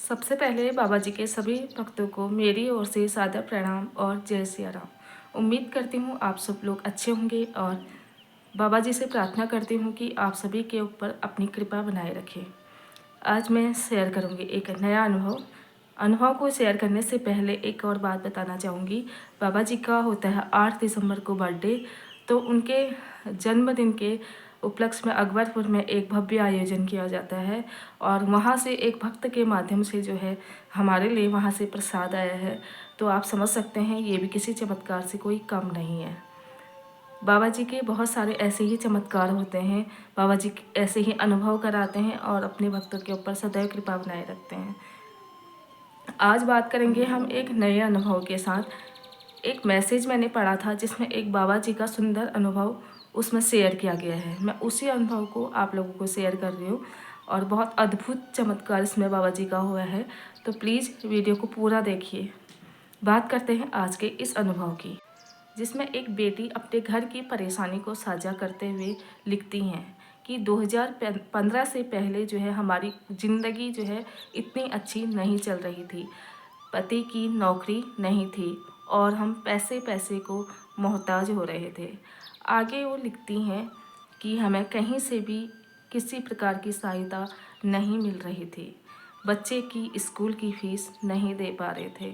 सबसे पहले बाबा जी के सभी भक्तों को मेरी ओर से सादर प्रणाम और जय सिया राम। उम्मीद करती हूँ आप सब लोग अच्छे होंगे और बाबा जी से प्रार्थना करती हूँ कि आप सभी के ऊपर अपनी कृपा बनाए रखें। आज मैं शेयर करूँगी एक नया अनुभव को शेयर करने से पहले एक और बात बताना चाहूँगी। बाबा जी का होता है 8 दिसंबर को बर्थडे, तो उनके जन्मदिन के उपलक्ष्य में अकबरपुर में एक भव्य आयोजन किया जाता है और वहाँ से एक भक्त के माध्यम से जो है हमारे लिए वहाँ से प्रसाद आया है। तो आप समझ सकते हैं ये भी किसी चमत्कार से कोई कम नहीं है। बाबा जी के बहुत सारे ऐसे ही चमत्कार होते हैं। बाबा जी ऐसे ही अनुभव कराते हैं और अपने भक्तों के ऊपर सदैव कृपा बनाए रखते हैं। आज बात करेंगे हम एक नए अनुभव के साथ। एक मैसेज मैंने पढ़ा था जिसमें एक बाबा जी का सुंदर अनुभव उसमें शेयर किया गया है। मैं उसी अनुभव को आप लोगों को शेयर कर रही हूँ और बहुत अद्भुत चमत्कार इसमें बाबा जी का हुआ है। तो प्लीज़ वीडियो को पूरा देखिए। बात करते हैं आज के इस अनुभव की, जिसमें एक बेटी अपने घर की परेशानी को साझा करते हुए लिखती हैं कि 2015 से पहले जो है हमारी ज़िंदगी जो है इतनी अच्छी नहीं चल रही थी। पति की नौकरी नहीं थी और हम पैसे पैसे को मोहताज हो रहे थे। आगे वो लिखती हैं कि हमें कहीं से भी किसी प्रकार की सहायता नहीं मिल रही थी। बच्चे की स्कूल की फीस नहीं दे पा रहे थे।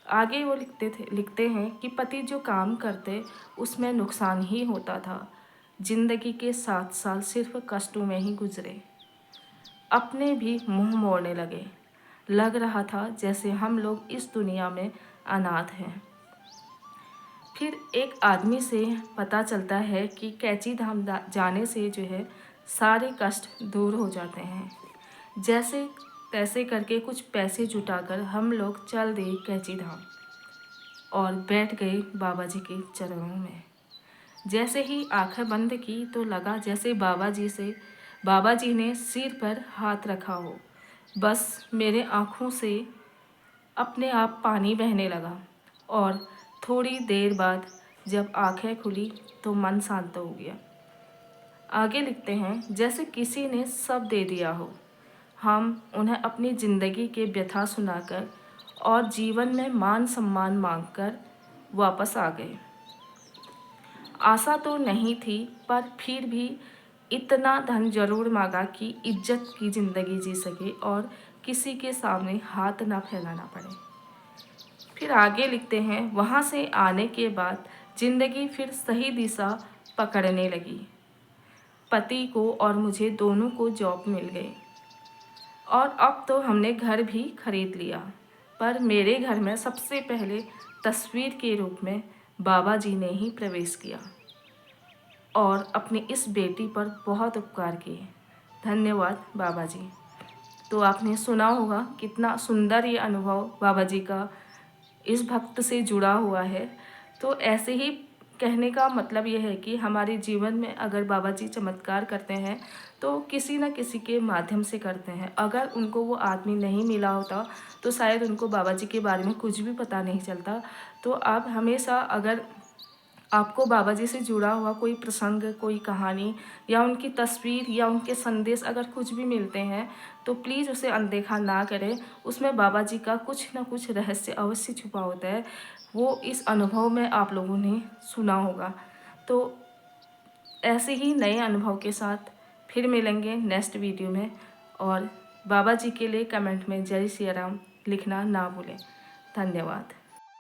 आगे वो लिखते हैं कि पति जो काम करते उसमें नुकसान ही होता था। जिंदगी के 7 साल सिर्फ कष्टों में ही गुजरे। अपने भी मुंह मोड़ने लगे। लग रहा था जैसे हम लोग इस दुनिया में अनाथ हैं। फिर एक आदमी से पता चलता है कि कैची धाम जाने से जो है सारे कष्ट दूर हो जाते हैं। जैसे तैसे करके कुछ पैसे जुटाकर हम लोग चल दिए कैची धाम और बैठ गए बाबा जी के चरणों में। जैसे ही आंखें बंद की तो लगा जैसे बाबा जी ने सिर पर हाथ रखा हो। बस मेरे आँखों से अपने आप पानी बहने लगा और थोड़ी देर बाद जब आंखें खुली तो मन शांत हो गया। आगे लिखते हैं जैसे किसी ने सब दे दिया हो। हम उन्हें अपनी ज़िंदगी के व्यथा सुनाकर और जीवन में मान सम्मान मांगकर वापस आ गए। आशा तो नहीं थी पर फिर भी इतना धन जरूर मांगा कि इज्जत की ज़िंदगी जी सके और किसी के सामने हाथ ना फैलाना पड़े। फिर आगे लिखते हैं वहाँ से आने के बाद ज़िंदगी फिर सही दिशा पकड़ने लगी। पति को और मुझे दोनों को जॉब मिल गई और अब तो हमने घर भी खरीद लिया। पर मेरे घर में सबसे पहले तस्वीर के रूप में बाबा जी ने ही प्रवेश किया और अपनी इस बेटी पर बहुत उपकार किए। धन्यवाद बाबा जी। तो आपने सुना होगा कितना सुंदर ये अनुभव बाबा जी का इस भक्त से जुड़ा हुआ है। तो ऐसे ही कहने का मतलब ये है कि हमारे जीवन में अगर बाबा जी चमत्कार करते हैं तो किसी न किसी के माध्यम से करते हैं। अगर उनको वो आदमी नहीं मिला होता तो शायद उनको बाबा जी के बारे में कुछ भी पता नहीं चलता। तो आप हमेशा अगर आपको बाबा जी से जुड़ा हुआ कोई प्रसंग, कोई कहानी या उनकी तस्वीर या उनके संदेश अगर कुछ भी मिलते हैं तो प्लीज़ उसे अनदेखा ना करें। उसमें बाबा जी का कुछ ना कुछ रहस्य अवश्य छुपा होता है। वो इस अनुभव में आप लोगों ने सुना होगा। तो ऐसे ही नए अनुभव के साथ फिर मिलेंगे नेक्स्ट वीडियो में। और बाबा जी के लिए कमेंट में जय सिया राम लिखना ना भूलें। धन्यवाद।